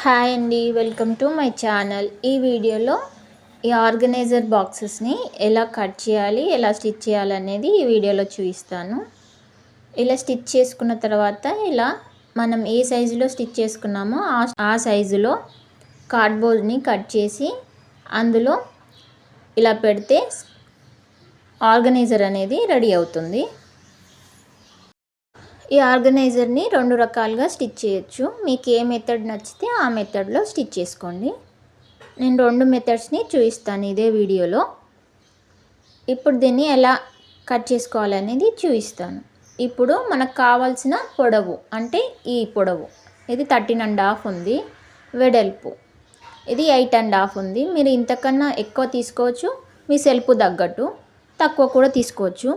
Hi అండి, welcome to my channel. ఈ వీడియోలో ఈ ఆర్గనైజర్ బాక్సెస్ని ఎలా కట్ చేయాలి, ఎలా స్టిచ్ చేయాలి అనేది ఈ వీడియోలో చూపిస్తాను. ఇలా స్టిచ్ చేసుకున్న తర్వాత ఇలా మనం ఏ సైజులో స్టిచ్ చేసుకున్నామో ఆ సైజులో కార్డ్బోర్డ్ని కట్ చేసి అందులో ఇలా పెడితే ఆర్గనైజర్ అనేది రెడీ అవుతుంది. ఈ ఆర్గనైజర్ని 2 రకాలుగా స్టిచ్ చేయొచ్చు. మీకు ఏ మెథడ్ నచ్చితే ఆ మెథడ్లో స్టిచ్ చేసుకోండి. నేను 2 మెథడ్స్ని చూపిస్తాను ఇదే వీడియోలో. ఇప్పుడు దీన్ని ఎలా కట్ చేసుకోవాలనేది చూపిస్తాను. ఇప్పుడు మనకు కావాల్సిన పొడవు అంటే ఈ పొడవు ఇది 13.5 ఉంది. వెడల్పు ఇది 8.5 ఉంది. మీరు ఇంతకన్నా ఎక్కువ తీసుకోవచ్చు, మీ సెల్ఫ్ తగ్గట్టు. తక్కువ కూడా తీసుకోవచ్చు.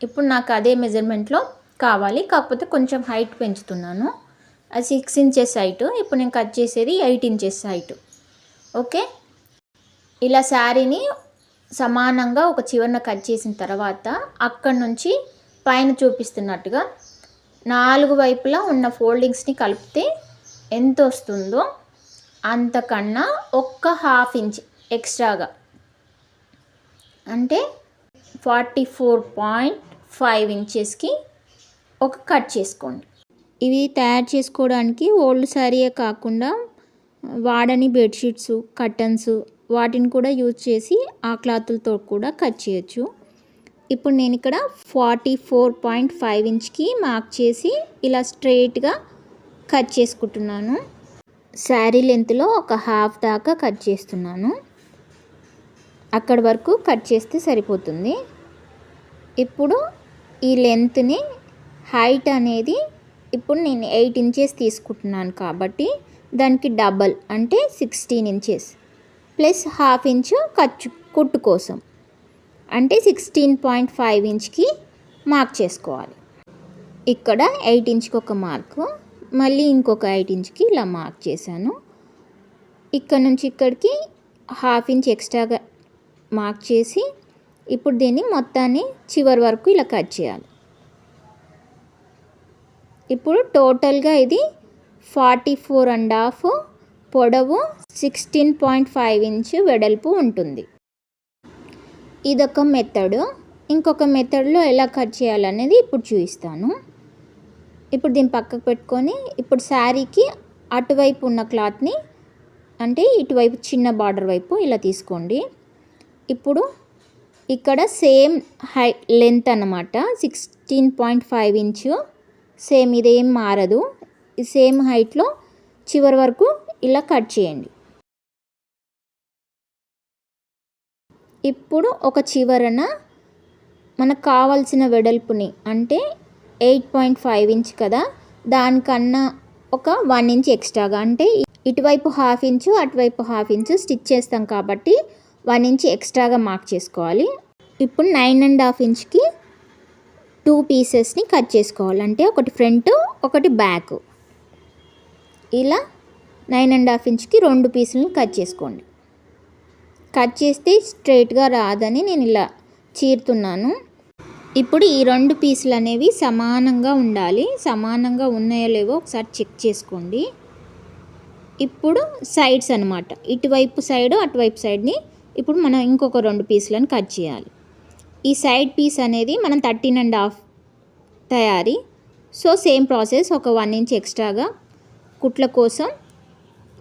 ఇప్పుడు నాకు అదే మెజర్మెంట్లో కావాలి, కాకపోతే కొంచెం హైట్ పెంచుతున్నాను. అది 6 ఇంచెస్ హైట్. ఇప్పుడు నేను కట్ చేసేది 8 ఇంచెస్ హైట్. ఓకే, ఇలా శారీని సమానంగా ఒక చివరన కట్ చేసిన తర్వాత అక్కడి నుంచి పైన చూపిస్తున్నట్టుగా 4 వైపులా ఉన్న ఫోల్డింగ్స్ని కలిపితే ఎంత వస్తుందో అంతకన్నా ఒక్క ½ ఇంచ్ ఎక్స్ట్రాగా అంటే 44.5 ఇంచెస్కి ఒక కట్ చేసుకోండి. ఇవి తయారు చేసుకోవడానికి ఓల్డ్ శారీయే కాకుండా వాడని బెడ్షీట్స్, కర్టన్స్ వాటిని కూడా యూజ్ చేసి ఆ క్లాతులతో కూడా కట్ చేయొచ్చు. ఇప్పుడు నేను ఇక్కడ 44.5 ఇంచ్కి మార్క్ చేసి ఇలా స్ట్రైట్గా కట్ చేసుకుంటున్నాను. శారీ లెంత్లో ఒక ½ దాకా కట్ చేస్తున్నాను. అక్కడి వరకు కట్ చేస్తే సరిపోతుంది. ఇప్పుడు ఈ లెంత్ని హైట్ అనేది ఇప్పుడు నేను 8 ఇంచెస్ తీసుకుంటున్నాను కాబట్టి దానికి డబల్ అంటే 16 ఇంచెస్ ప్లస్ ½ ఇంచు కుట్టు కోసం అంటే 16.5 ఇంచ్కి మార్క్ చేసుకోవాలి. ఇక్కడ 8 ఇంచ్కి ఒక మార్కు, మళ్ళీ ఇంకొక 8 ఇంచ్కి ఇలా మార్క్ చేశాను. ఇక్కడ నుంచి ఇక్కడికి ½ ఇంచ్ ఎక్స్ట్రాగా మార్క్ చేసి ఇప్పుడు దీన్ని మొత్తాన్ని చివరి వరకు ఇలా కట్ చేయాలి. ఇప్పుడు టోటల్గా ఇది 44.5 పొడవు, 16.5 ఇంచ్ వెడల్పు ఉంటుంది. ఇదొక మెథడ్. ఇంకొక మెథడ్లో ఎలా కట్ చేయాలనేది ఇప్పుడు చూపిస్తాను. ఇప్పుడు దీన్ని పక్కకు పెట్టుకొని ఇప్పుడు శారీకి అటువైపు ఉన్న క్లాత్ని అంటే ఇటువైపు చిన్న బార్డర్ వైపు ఇలా తీసుకోండి. ఇప్పుడు ఇక్కడ సేమ్ లెంత్ అన్నమాట 16.5 ఇంచు. సేమ్ ఇదేం మారదు. ఈ సేమ్ హైట్లో చివరి వరకు ఇలా కట్ చేయండి. ఇప్పుడు ఒక చివరన మనకు కావాల్సిన వెడల్పుని అంటే 8.5 ఇంచ్ కదా, దానికన్నా ఒక 1 ఇంచ్ ఎక్స్ట్రాగా అంటే ఇటువైపు ½ ఇంచు అటువైపు ½ ఇంచు స్టిచ్ చేస్తాం కాబట్టి 1 ఇంచ్ ఎక్స్ట్రాగా మార్క్ చేసుకోవాలి. ఇప్పుడు 9.5 ఇంచ్కి 2 పీసెస్ని కట్ చేసుకోవాలి. అంటే ఒకటి ఫ్రంట్ ఒకటి బ్యాక్. ఇలా 9.5 ఇంచ్కి 2 పీసులను కట్ చేసుకోండి. కట్ చేస్తే స్ట్రైట్గా రాదని నేను ఇలా చీరుతున్నాను. ఇప్పుడు ఈ 2 పీసులు అనేవి సమానంగా ఉండాలి. సమానంగా ఉన్నాయో లేవో ఒకసారి చెక్ చేసుకోండి. ఇప్పుడు సైడ్స్ అన్నమాట, ఇటువైపు సైడ్ అటువైపు సైడ్ని ఇప్పుడు మనం ఇంకొక 2 పీసులను కట్ చేయాలి. ఈ సైడ్ పీస్ అనేది మనం 13.5 తయారీ. సో సేమ్ ప్రాసెస్ ఒక 1 ఇంచ్ ఎక్స్ట్రాగా కుట్ల కోసం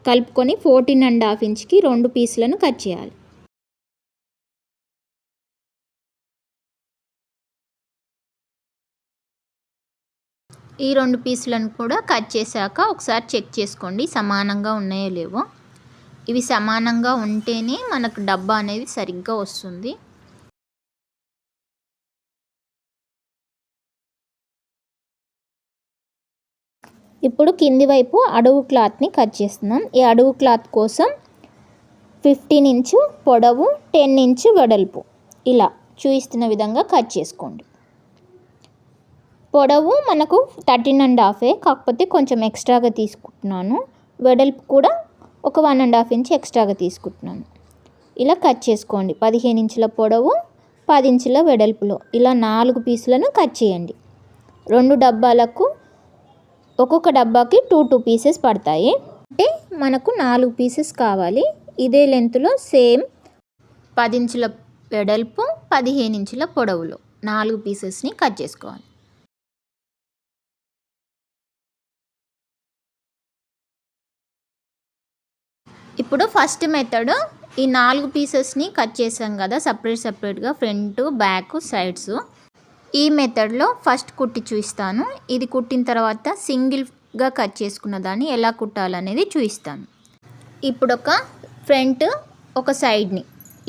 కలుపుకొని 14.5 ఇంచ్కి 2 పీసులను కట్ చేయాలి. ఈ 2 పీసులను కూడా కట్ చేశాక ఒకసారి చెక్ చేసుకోండి సమానంగా ఉన్నాయో లేవో. ఇవి సమానంగా ఉంటేనే మనకు డబ్బా అనేది సరిగ్గా వస్తుంది. ఇప్పుడు కింది వైపు అడుగు క్లాత్ని కట్ చేస్తున్నాం. ఈ అడుగు క్లాత్ కోసం 15 ఇంచు పొడవు, 10 ఇంచు వెడల్పు ఇలా చూపిస్తున్న విధంగా కట్ చేసుకోండి. పొడవు మనకు 13.5 కాకపోతే కొంచెం ఎక్స్ట్రాగా తీసుకుంటున్నాను. వెడల్పు కూడా ఒక 1.5 ఇంచ్ ఎక్స్ట్రాగా తీసుకుంటున్నాను. ఇలా కట్ చేసుకోండి. 15 ఇంచుల పొడవు, 10 ఇంచుల వెడల్పులో ఇలా 4 పీసులను కట్ చేయండి. 2 డబ్బాలకు ఒక్కొక్క డబ్బాకి 2 పీసెస్ పడతాయి. అంటే మనకు 4 పీసెస్ కావాలి. ఇదే లెంత్లో సేమ్ 10 ఇంచుల వెడల్పు 15 ఇంచుల పొడవులో 4 పీసెస్ని కట్ చేసుకోవాలి. ఇప్పుడు ఫస్ట్ మెథడ్, ఈ 4 పీసెస్ని కట్ చేసాం కదా సపరేట్గా ఫ్రంట్, బ్యాక్, సైడ్స్. ఈ మెథడ్లో ఫస్ట్ కుట్టి చూపిస్తాను. ఇది కుట్టిన తర్వాత సింగిల్గా కట్ చేసుకున్న దాన్ని ఎలా కుట్టాలనేది చూపిస్తాను. ఇప్పుడు ఒక ఫ్రంట్, ఒక సైడ్ని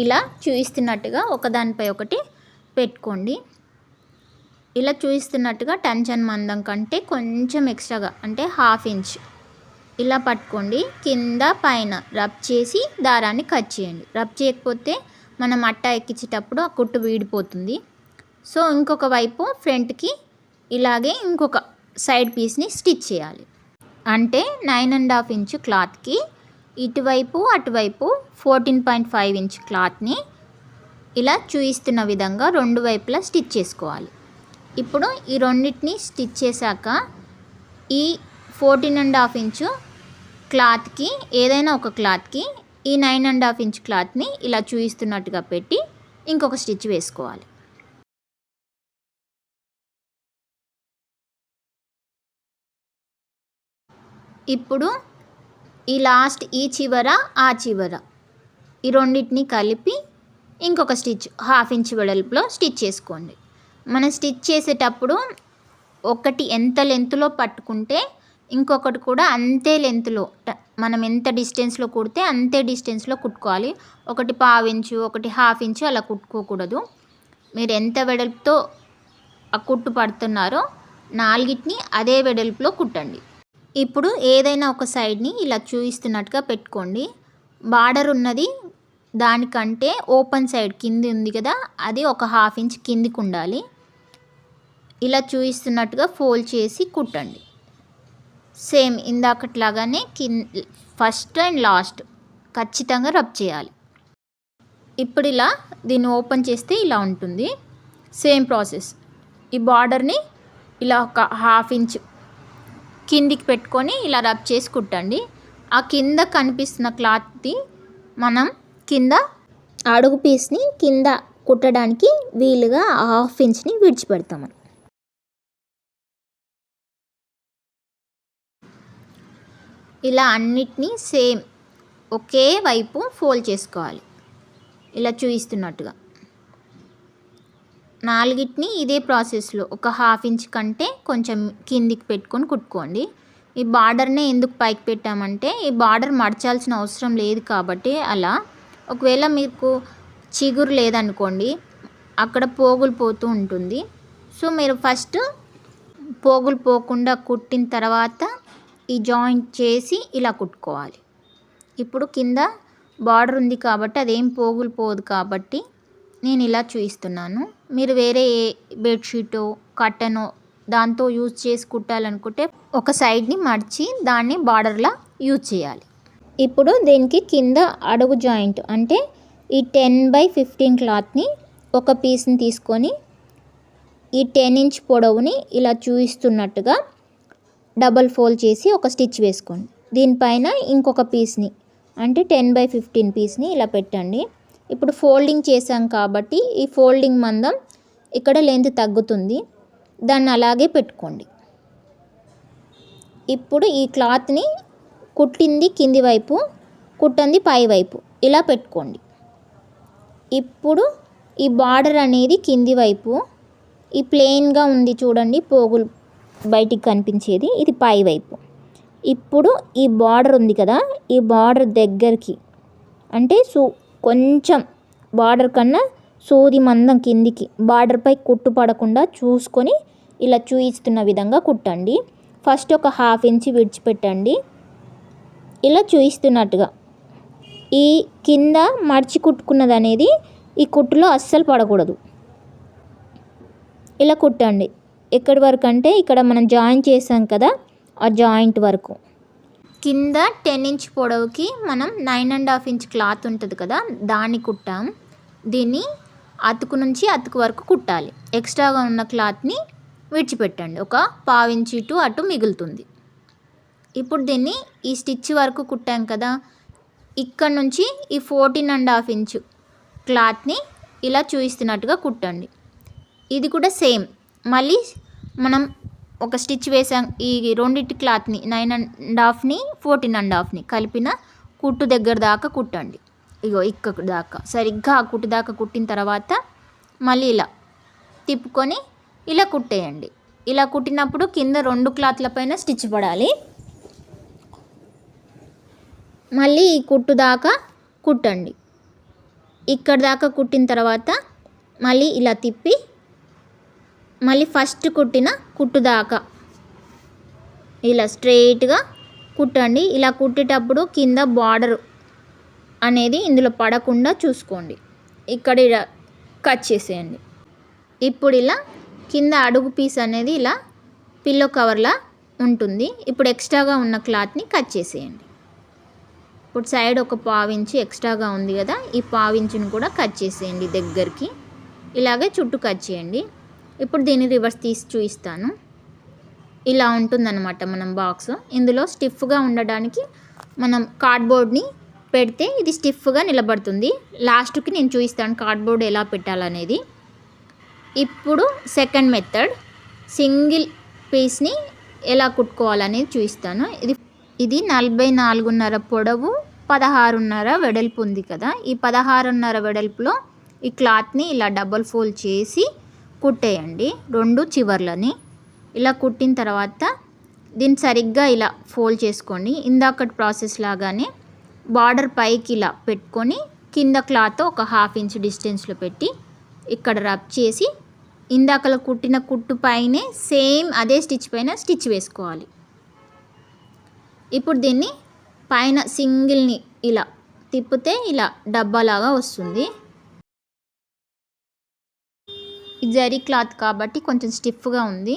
ఇలా చూపిస్తున్నట్టుగా ఒకదానిపై ఒకటి పెట్టుకోండి. ఇలా చూపిస్తున్నట్టుగా టెన్షన్ మందం కంటే కొంచెం ఎక్స్ట్రాగా అంటే 1/2 ఇంచ్ ఇలా పట్టుకోండి. కింద పైన రబ్ చేసి దారాన్ని కట్ చేయండి. రబ్ చేయకపోతే మనం అట్ట ఎక్కించేటప్పుడు ఆ కుట్టు వీడిపోతుంది. సో ఇంకొక వైపు ఫ్రంట్కి ఇలాగే ఇంకొక సైడ్ పీస్ని స్టిచ్ చేయాలి. అంటే 9.5 ఇంచ్ క్లాత్కి ఇటువైపు అటువైపు 14.5 ఇంచ్ క్లాత్ని ఇలా చూపిస్తున్న విధంగా రెండు వైపులా స్టిచ్ చేసుకోవాలి. ఇప్పుడు ఈ రెండింటిని స్టిచ్ చేశాక ఈ 14.5 ఇంచ్ క్లాత్కి ఏదైనా ఒక క్లాత్కి ఈ 9.5 ఇంచ్ క్లాత్ని ఇలా చూపిస్తున్నట్టుగా పెట్టి ఇంకొక స్టిచ్ వేసుకోవాలి. ఇప్పుడు ఈ లాస్ట్ ఈ చివర ఆ చివర ఈ రెండింటిని కలిపి ఇంకొక స్టిచ్ 1/2 ఇంచ్ వెడల్పులో స్టిచ్ చేసుకోండి. మనం స్టిచ్ చేసేటప్పుడు ఒకటి ఎంత లెంత్లో పట్టుకుంటే ఇంకొకటి కూడా అంతే లెంత్లో, మనం ఎంత డిస్టెన్స్లో కుడితే అంతే డిస్టెన్స్లో కుట్టుకోవాలి. ఒకటి 1/2 ఇంచు, ఒకటి 1/2 ఇంచు అలా కుట్టుకోకూడదు. మీరు ఎంత వెడల్పుతో ఆ కుట్టు పడుతున్నారో నాలుగిటిని అదే వెడల్పులో కుట్టండి. ఇప్పుడు ఏదైనా ఒక సైడ్ని ఇలా చూపిస్తున్నట్టుగా పెట్టుకోండి. బార్డర్ ఉన్నది దానికంటే ఓపెన్ సైడ్ కింది ఉంది కదా, అది ఒక 1/2 ఇంచ్ కిందికి ఉండాలి. ఇలా చూపిస్తున్నట్టుగా ఫోల్డ్ చేసి కుట్టండి. సేమ్ ఇందాకట్లాగానే ఫస్ట్ అండ్ లాస్ట్ ఖచ్చితంగా రబ్ చేయాలి. ఇప్పుడు ఇలా దీన్ని ఓపెన్ చేస్తే ఇలా ఉంటుంది. Same process. ఈ బార్డర్ని ఇలా ఒక 1/2 ఇంచ్ కిందికి పెట్టుకొని ఇలా రబ్ చేసి కుట్టండి. ఆ కింద కనిపిస్తున్న క్లాత్ని మనం కింద అడుగు పీస్ని కింద కుట్టడానికి వీలుగా 1/2 ఇంచ్ని విడిచిపెడతాము. ఇలా అన్నిటినీ సేమ్ ఒకే వైపు ఫోల్డ్ చేసుకోవాలి. ఇలా చూపిస్తున్నట్టుగా నాలుగిటిని ఇదే ప్రాసెస్లో ఒక 1/2 ఇంచ్ కంటే కొంచెం కిందికి పెట్టుకొని కుట్టుకోండి. ఈ బార్డర్నే ఎందుకు పైకి పెట్టామంటే ఈ బార్డర్ మడచాల్సిన అవసరం లేదు కాబట్టి అలా. ఒకవేళ మీకు చిగురు లేదనుకోండి, అక్కడ పోగులు పోతూ ఉంటుంది. సో మీరు ఫస్ట్ పోగులు పోకుండా కుట్టిన తర్వాత ఈ జాయింట్ చేసి ఇలా కుట్టుకోవాలి. ఇప్పుడు కింద బార్డర్ ఉంది కాబట్టి అదేం పోగులు పోదు కాబట్టి నేను ఇలా చూపిస్తున్నాను. మీరు వేరే బెడ్షీటో కట్టనో దాంతో యూజ్ చేసి కుట్టాలనుకుంటే ఒక సైడ్ని మడిచి దాన్ని బార్డర్లా యూజ్ చేయాలి. ఇప్పుడు దీనికి కింద అడుగు జాయింట్ అంటే ఈ 10/15 క్లాత్ని ఒక పీస్ని తీసుకొని ఈ 10 ఇంచ్ పొడవుని ఇలా చూపిస్తున్నట్టుగా డబల్ ఫోల్డ్ చేసి ఒక స్టిచ్ వేసుకోండి. దీనిపైన ఇంకొక పీస్ని అంటే 10/15 పీస్ని ఇలా పెట్టండి. ఇప్పుడు ఫోల్డింగ్ చేసాం కాబట్టి ఈ ఫోల్డింగ్ మందం ఇక్కడ లెంత్ తగ్గుతుంది, దాన్ని అలాగే పెట్టుకోండి. ఇప్పుడు ఈ క్లాత్ని కుట్టింది కింది వైపు, కుట్టింది పై వైపు ఇలా పెట్టుకోండి. ఇప్పుడు ఈ బార్డర్ అనేది కింది వైపు, ఈ ప్లెయిన్గా ఉంది చూడండి పోగులు బయటికి కనిపించేది, ఇది పై వైపు. ఇప్పుడు ఈ బార్డర్ ఉంది కదా, ఈ బార్డర్ దగ్గరికి అంటే కొంచెం బార్డర్ కన్నా సూది మందం కిందికి బార్డర్పై కుట్టు పడకుండా చూసుకొని ఇలా చూపిస్తున్న విధంగా కుట్టండి. ఫస్ట్ ఒక 1/2 ఇంచ్ విడిచిపెట్టండి. ఇలా చూపిస్తున్నట్టుగా ఈ కింద మడిచి కుట్టుకున్నది అనేది ఈ కుట్టులో అస్సలు పడకూడదు. ఇలా కుట్టండి. ఎక్కడి వరకు అంటే ఇక్కడ మనం జాయిన్ చేసాం కదా, ఆ జాయింట్ వరకు. కింద 10 ఇంచ్ పొడవుకి మనం 9.5 ఇంచ్ క్లాత్ ఉంటుంది కదా, దాన్ని కుట్టాం. దీన్ని అతుకు నుంచి అతుకు వరకు కుట్టాలి. ఎక్స్ట్రాగా ఉన్న క్లాత్ని విడిచిపెట్టండి. ఒక 1/4 ఇంచ్ ఇటు అటు మిగులుతుంది. ఇప్పుడు దీన్ని ఈ స్టిచ్ వరకు కుట్టాం కదా, ఇక్కడ నుంచి ఈ 14.5 ఇంచు క్లాత్ని ఇలా చూపిస్తున్నట్టుగా కుట్టండి. ఇది కూడా సేమ్, మళ్ళీ మనం ఒక స్టిచ్ వేసాం. ఈ రెండింటి క్లాత్ని 9.5ని 14.5ని కలిపిన కుట్టు దగ్గర దాకా కుట్టండి. ఇగో ఇక్కడ దాకా సరిగ్గా ఆ కుట్టు దాకా కుట్టిన తర్వాత మళ్ళీ ఇలా తిప్పుకొని ఇలా కుట్టేయండి. ఇలా కుట్టినప్పుడు కింద 2 క్లాత్ల పైన స్టిచ్ పడాలి. మళ్ళీ ఈ కుట్టు దాకా కుట్టండి. ఇక్కడ దాకా కుట్టిన తర్వాత మళ్ళీ ఇలా తిప్పి మళ్ళీ ఫస్ట్ కుట్టిన కుట్టు దాకా ఇలా స్ట్రైట్గా కుట్టండి. ఇలా కుట్టేటప్పుడు కింద బార్డర్ అనేది ఇందులో పడకుండా చూసుకోండి. ఇక్కడ ఇలా కట్ చేసేయండి. ఇప్పుడు ఇలా కింద అడుగు పీస్ అనేది ఇలా పిల్లో కవర్లా ఉంటుంది. ఇప్పుడు ఎక్స్ట్రాగా ఉన్న క్లాత్ని కట్ చేసేయండి. ఇప్పుడు సైడ్ ఒక 1/4 ఇంచు ఎక్స్ట్రాగా ఉంది కదా, ఈ 1/4 ఇంచుని కూడా కట్ చేసేయండి దగ్గరికి. ఇలాగే చుట్టూ కట్ చేయండి. ఇప్పుడు దీన్ని రివర్స్ తీసి చూపిస్తాను. ఇలా ఉంటుందన్నమాట మనం బాక్స్. ఇందులో స్టిఫ్గా ఉండడానికి మనం కార్డ్బోర్డ్ని పెడితే ఇది స్టిఫ్గా నిలబడుతుంది. లాస్ట్కి నేను చూపిస్తాను కార్డ్బోర్డ్ ఎలా పెట్టాలనేది. ఇప్పుడు సెకండ్ మెథడ్, సింగిల్ పీస్ని ఎలా కుట్టుకోవాలనేది చూపిస్తాను. ఇది 44.5 పొడవు 16.5 వెడల్పు ఉంది కదా, ఈ 16.5 వెడల్పులో ఈ క్లాత్ని ఇలా డబల్ ఫోల్డ్ చేసి కుట్టేయండి 2 చివర్లని. ఇలా కుట్టిన తర్వాత దీన్ని సరిగ్గా ఇలా ఫోల్డ్ చేసుకోండి. ఇందాకటి ప్రాసెస్ లాగానే బార్డర్ పైకి ఇలా పెట్టుకొని కింద క్లాత్ ఒక 1/2 ఇంచ్ డిస్టెన్స్లో పెట్టి ఇక్కడ రబ్ చేసి ఇందాకలా కుట్టిన కుట్టు పైనే సేమ్ అదే స్టిచ్ పైన స్టిచ్ వేసుకోవాలి. ఇప్పుడు దీన్ని పైన సింగిల్ని ఇలా తిప్పితే ఇలా డబ్బాలాగా వస్తుంది. ఇది జరీ క్లాత్ కాబట్టి కొంచెం స్టిఫ్గా ఉంది.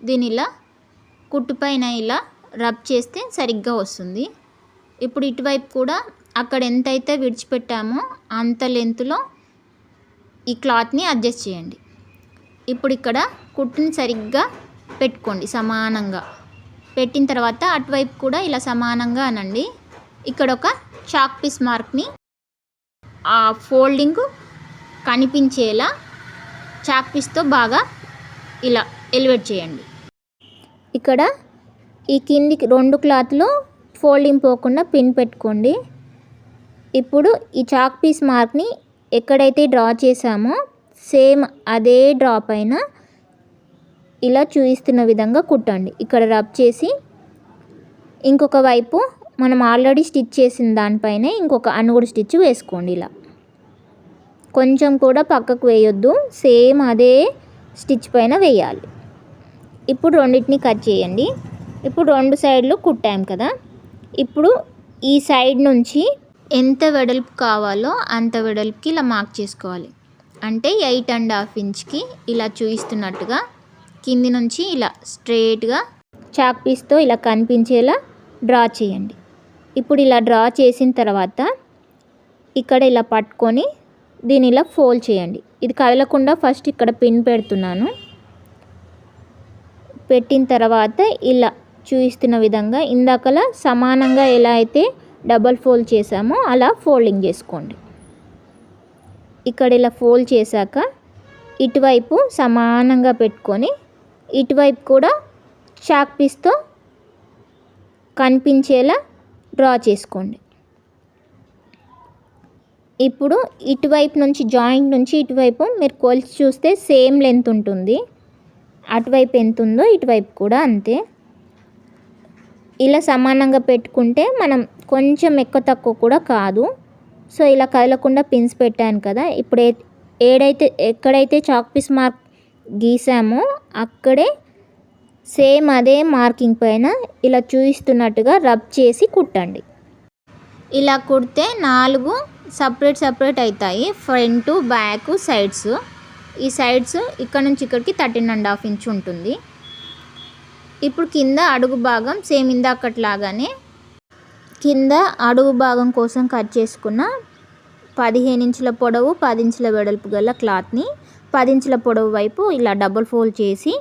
దీని ఇలా కుట్టు పైన ఇలా రబ్ చేస్తే సరిగ్గా వస్తుంది. ఇప్పుడు ఇటువైపు కూడా అక్కడ ఎంతైతే విడిచిపెట్టామో అంత లెంత్లో ఈ క్లాత్ని అడ్జస్ట్ చేయండి. ఇప్పుడు ఇక్కడ కుట్టుని సరిగ్గా పెట్టుకోండి సమానంగా. పెట్టిన తర్వాత అటువైపు కూడా ఇలా సమానంగా అనండి. ఇక్కడ ఒక చాక్ పీస్ మార్క్ని ఆ ఫోల్డింగ్ కనిపించేలా చాక్ పీస్తో బాగా ఇలా ఎలివేట్ చేయండి. ఇక్కడ ఈ కిందికి 2 క్లాత్లు ఫోల్డింగ్ పోకుండా పిన్ పెట్టుకోండి. ఇప్పుడు ఈ చాక్ పీస్ మార్క్ని ఎక్కడైతే డ్రా చేసామో సేమ్ అదే డ్రా పైన ఇలా చూపిస్తున్న విధంగా కుట్టండి. ఇక్కడ రబ్ చేసి ఇంకొక వైపు మనం ఆల్రెడీ స్టిచ్ చేసిన దానిపైన ఇంకొక అనుగుడు స్టిచ్ వేసుకోండి. ఇలా కొంచెం కూడా పక్కకు వేయొద్దు, సేమ్ అదే స్టిచ్ పైన వేయాలి. ఇప్పుడు రెండింటిని కట్ చేయండి. ఇప్పుడు 2 సైడ్లు కుట్టాం కదా, ఇప్పుడు ఈ సైడ్ నుంచి ఎంత వెడల్పు కావాలో అంత వెడల్పుకి ఇలా మార్క్ చేసుకోవాలి. అంటే 8.5 ఇంచ్కి ఇలా చూపిస్తున్నట్టుగా కింది నుంచి ఇలా స్ట్రైట్గా చాక్ పీస్తో ఇలా కనిపించేలా డ్రా చేయండి. ఇప్పుడు ఇలా డ్రా చేసిన తర్వాత ఇక్కడ ఇలా పట్టుకొని దీన్ని ఇలా ఫోల్డ్ చేయండి. ఇది కదలకుండా ఫస్ట్ ఇక్కడ పిన్ పెడుతున్నాను. పెట్టిన తర్వాత ఇలా చూపిస్తున్న విధంగా ఇందాకలా సమానంగా ఎలా అయితే డబల్ ఫోల్డ్ చేసామో అలా ఫోల్డింగ్ చేసుకోండి. ఇక్కడ ఇలా ఫోల్డ్ చేశాక ఇటువైపు సమానంగా పెట్టుకొని ఇటువైపు కూడా చాక్ పీస్తో కనిపించేలా డ్రా చేసుకోండి. ఇప్పుడు ఇటువైపు నుంచి జాయింట్ నుంచి ఇటువైపు మీరు కొలిచి చూస్తే సేమ్ లెంత్ ఉంటుంది. అటువైపు ఎంత ఉందో ఇటువైపు కూడా అంతే. ఇలా సమానంగా పెట్టుకుంటే మనం కొంచెం ఎక్కువ తక్కువ కూడా కాదు. సో ఇలా కదలకుండా పిన్స్ పెట్టాను కదా, ఇప్పుడు ఎక్కడైతే చాక్ పీస్ మార్క్ గీసామో అక్కడే సేమ్ అదే మార్కింగ్ పైన ఇలా చూపిస్తున్నట్టుగా రబ్ చేసి కుట్టండి. ఇలా కుడితే 4 సపరేట్ అవుతాయి, ఫ్రంట్ బ్యాక్ సైడ్స్. ఈ సైడ్స్ ఇక్కడ నుంచి ఇక్కడికి 13.5 ఇంచ్ ఉంటుంది. ఇప్పుడు కింద అడుగు భాగం సేమ్ ఇందాకట్లాగానే కింద అడుగు భాగం కోసం కట్ చేసుకున్న 15 ఇంచుల పొడవు 10 ఇంచుల వెడల్పు గల క్లాత్ని 10 ఇంచుల పొడవు వైపు ఇలా డబుల్ ఫోల్డ్ చేసి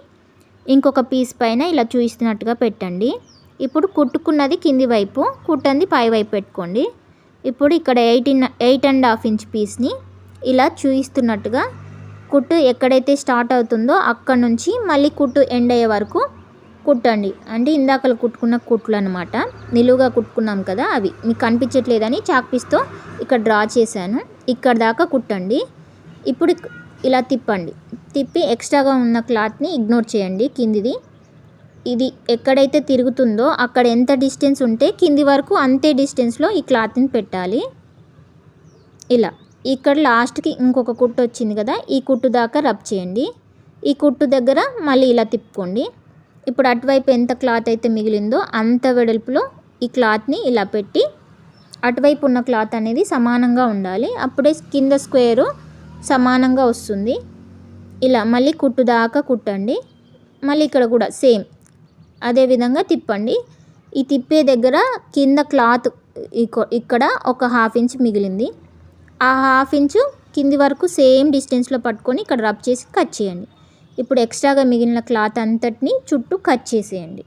ఇంకొక పీస్ పైన ఇలా చూపిస్తున్నట్టుగా పెట్టండి. ఇప్పుడు కుట్టుకున్నది కింది వైపు, కుట్టంది పై వైపు పెట్టుకోండి. ఇప్పుడు ఇక్కడ 8.5 ఇంచ్ పీస్ని ఇలా చూయిస్తున్నట్టుగా కుట్టు ఎక్కడైతే స్టార్ట్ అవుతుందో అక్కడ నుంచి మళ్ళీ కుట్టు ఎండ్ అయ్యే వరకు కుట్టండి. అంటే ఇందాకలు కుట్టుకున్న కుట్లు అనమాట, నిలువుగా కుట్టుకున్నాం కదా అవి. మీకు కనిపించట్లేదని చాక్ పీస్తో ఇక్కడ డ్రా చేశాను. ఇక్కడ దాకా కుట్టండి. ఇప్పుడు ఇలా తిప్పండి. తిప్పి ఎక్స్ట్రాగా ఉన్న క్లాత్ని ఇగ్నోర్ చేయండి. కిందిది ఇది ఎక్కడైతే తిరుగుతుందో అక్కడ ఎంత డిస్టెన్స్ ఉంటే కింది వరకు అంతే డిస్టెన్స్లో ఈ క్లాత్ని పెట్టాలి. ఇలా ఇక్కడ లాస్ట్కి ఇంకొక కుట్టు వచ్చింది కదా, ఈ కుట్టు దాకా రబ్ చేయండి. ఈ కుట్టు దగ్గర మళ్ళీ ఇలా తిప్పుకోండి. ఇప్పుడు అటువైపు ఎంత క్లాత్ అయితే మిగిలిందో అంత వెడల్పులో ఈ క్లాత్ని ఇలా పెట్టి, అటువైపు ఉన్న క్లాత్ అనేది సమానంగా ఉండాలి. అప్పుడే కింద స్క్వేరు సమానంగా వస్తుంది. ఇలా మళ్ళీ కుట్టు దాకా కుట్టండి. మళ్ళీ ఇక్కడ కూడా సేమ్ అదే విధంగా తిప్పండి. ఈ తిప్పే దగ్గర కింద క్లాత్ ఇక్కడ ఒక 1/2 ఇంచ్ మిగిలింది. ఆ 1/2 ఇంచు కింది వరకు సేమ్ డిస్టెన్స్లో పట్టుకొని ఇక్కడ రబ్ చేసి కట్ చేయండి. ఇప్పుడు ఎక్స్ట్రాగా మిగిలిన క్లాత్ అంతటిని చుట్టూ కట్ చేసేయండి.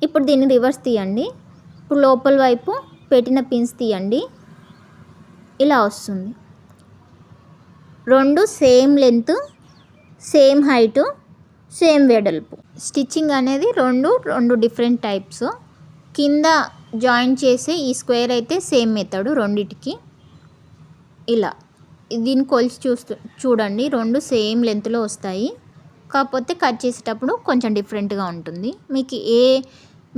ఇప్పుడు దీన్ని రివర్స్ తీయండి. ఇప్పుడు లోపల వైపు పెట్టిన పిన్స్ తీయండి. ఇలా వస్తుంది. 2 same length, same height, same వెడల్పు. స్టిచ్చింగ్ అనేది రెండు డిఫరెంట్ టైప్స్. కింద జాయిన్ చేసే ఈ స్క్వేర్ అయితే సేమ్ మెథడ్ రెండిటికి. ఇలా దీన్ని కొలిచి చూడండి, 2 సేమ్ లెంత్లో వస్తాయి. కాకపోతే కట్ చేసేటప్పుడు కొంచెం డిఫరెంట్గా ఉంటుంది. మీకు ఏ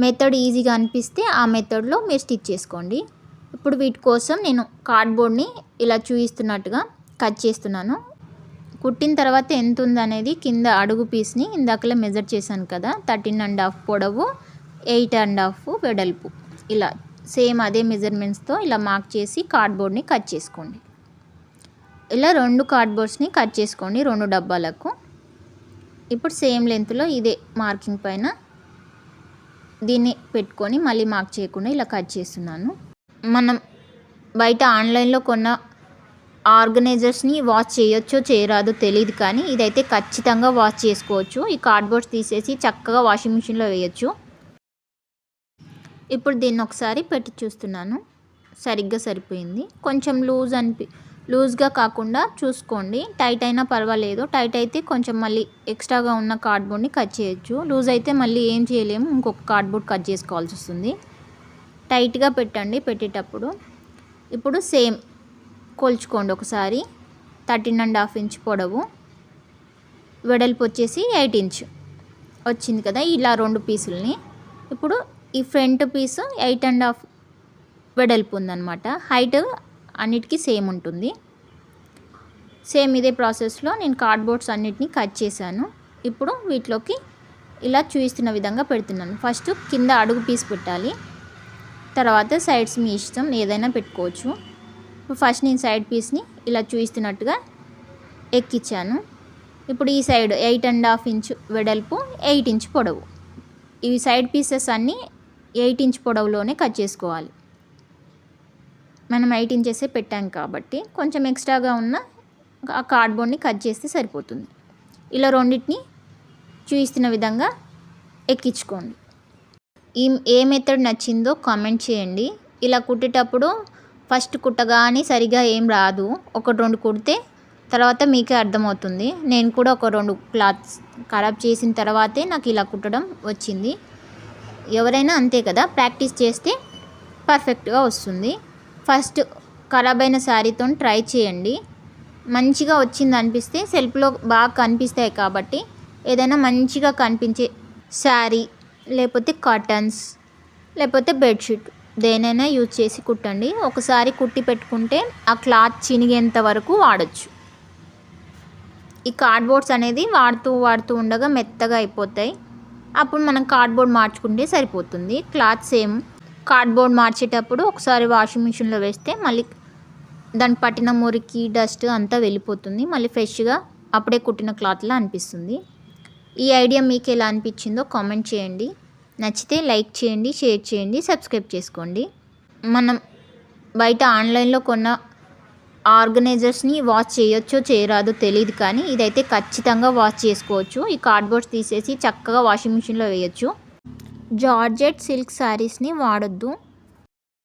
మెథడ్ ఈజీగా అనిపిస్తే ఆ మెథడ్లో మీరు స్టిచ్ చేసుకోండి. ఇప్పుడు వీటి కోసం నేను కార్డ్బోర్డ్ని ఇలా చూపిస్తున్నట్టుగా కట్ చేస్తున్నాను. కుట్టిన తర్వాత ఎంత ఉందనేది కింద అడుగు పీస్ని ఇందాకలే మెజర్ చేశాను కదా, 13.5 పొడవు, 8.5 వెడల్పు. ఇలా సేమ్ అదే మెజర్మెంట్స్తో ఇలా మార్క్ చేసి కార్డ్బోర్డ్ని కట్ చేసుకోండి. ఇలా 2 కార్డ్బోర్డ్స్ని కట్ చేసుకోండి 2 డబ్బాలకు. ఇప్పుడు సేమ్ లెంత్లో ఇదే మార్కింగ్ పైన దీన్ని పెట్టుకొని మళ్ళీ మార్క్ చేయకుండా ఇలా కట్ చేస్తున్నాను. మనం బయట ఆన్లైన్లో కొన్న ఆర్గనైజర్స్ని వాష్ చేయొచ్చో చేయరాదో తెలియదు, కానీ ఇదైతే ఖచ్చితంగా వాష్ చేసుకోవచ్చు. ఈ కార్డ్బోర్డ్స్ తీసేసి చక్కగా వాషింగ్ మిషన్లో వేయచ్చు. ఇప్పుడు దీన్ని ఒకసారి పెట్టి చూస్తున్నాను, సరిగ్గా సరిపోయింది. కొంచెం లూజ్గా కాకుండా చూసుకోండి. టైట్ అయినా పర్వాలేదు. టైట్ అయితే కొంచెం మళ్ళీ ఎక్స్ట్రాగా ఉన్న కార్డ్బోర్డ్ని కట్ చేయొచ్చు. లూజ్ అయితే మళ్ళీ ఏం చేయలేము, ఇంకొక కార్డ్బోర్డ్ కట్ చేసుకోవాల్సి వస్తుంది. టైట్గా పెట్టండి పెట్టేటప్పుడు. ఇప్పుడు సేమ్ కొలుచుకోండి ఒకసారి. 13.5 ఇంచ్ పొడవు, వెడల్పు వచ్చేసి 8 ఇంచ్ వచ్చింది కదా. ఇలా 2 పీసులని ఇప్పుడు ఈ ఫ్రంట్ పీసు 8.5 వెడల్పు ఉందన్నమాట. హైట్ అన్నిటికీ సేమ్ ఉంటుంది. సేమ్ ఇదే ప్రాసెస్లో నేను కార్డ్బోర్డ్స్ అన్నిటిని కట్ చేశాను. ఇప్పుడు వీటిలోకి ఇలా చూపిస్తున్న విధంగా పెడుతున్నాను. ఫస్ట్ కింద అడుగు పీస్ పెట్టాలి, తర్వాత సైడ్స్ మీ ఇష్టం ఏదైనా పెట్టుకోవచ్చు. ఇప్పుడు ఫస్ట్ నేను సైడ్ పీస్ని ఇలా చూపిస్తున్నట్టుగా ఎక్కించాను. ఇప్పుడు ఈ సైడ్ 8.5 ఇంచ్ వెడల్పు, 8 ఇంచ్ పొడవు. ఇవి సైడ్ పీసెస్ అన్నీ 8 ఇంచ్ పొడవులోనే కట్ చేసుకోవాలి. మనం 8 ఇంచెసే పెట్టాం కాబట్టి కొంచెం ఎక్స్ట్రాగా ఉన్న ఆ కార్డ్బోర్డ్ని కట్ చేస్తే సరిపోతుంది. ఇలా రెండింటిని చూపిస్తున్న విధంగా ఎక్కించుకోండి. ఏ మెథడ్ నచ్చిందో కామెంట్ చేయండి. ఇలా కుట్టేటప్పుడు ఫస్ట్ కుట్టగానే సరిగా ఏం రాదు, 1-2 కుడితే తర్వాత మీకే అర్థమవుతుంది. నేను కూడా 1-2 క్లాత్స్ ఖరాబ్ చేసిన తర్వాతే నాకు ఇలా కుట్టడం వచ్చింది. ఎవరైనా అంతే కదా, ప్రాక్టీస్ చేస్తే పర్ఫెక్ట్గా వస్తుంది. ఫస్ట్ ఖరాబ్ అయిన శారీతో ట్రై చేయండి. మంచిగా వచ్చింది అనిపిస్తే సెల్ఫ్లో బాగా కనిపిస్తాయి కాబట్టి ఏదైనా మంచిగా కనిపించే శారీ, లేకపోతే కాటన్స్, లేకపోతే బెడ్షీట్ దేనైనా యూజ్ చేసి కుట్టండి. ఒకసారి కుట్టి పెట్టుకుంటే ఆ క్లాత్ చినిగేంత వరకు వాడచ్చు. ఈ కార్డ్బోర్డ్స్ అనేది వాడుతూ ఉండగా మెత్తగా అయిపోతాయి. అప్పుడు మనం కార్డ్బోర్డ్ మార్చుకుంటే సరిపోతుంది. Cloth same. కార్డ్బోర్డ్ మార్చేటప్పుడు ఒకసారి వాషింగ్ మిషన్లో వేస్తే మళ్ళీ దానికి పట్టిన మురికి, డస్ట్ అంతా వెళ్ళిపోతుంది. మళ్ళీ ఫ్రెష్గా అప్పుడే కుట్టిన క్లాత్లా అనిపిస్తుంది. ఈ ఐడియా మీకు ఎలా అనిపించిందో కామెంట్ చేయండి. నచ్చితే లైక్ చేయండి, షేర్ చేయండి, సబ్స్క్రైబ్ చేసుకోండి. మనం బయట ఆన్లైన్లో కొన్న ఆర్గనైజర్స్ని వాష్ చేయొచ్చో చేయరాదో తెలియదు, కానీ ఇదైతే ఖచ్చితంగా వాష్ చేసుకోవచ్చు. ఈ కార్డ్బోర్డ్స్ తీసేసి చక్కగా వాషింగ్ మిషన్లో వేయచ్చు. జార్జెట్ సిల్క్ శారీస్ని వాడొద్దు.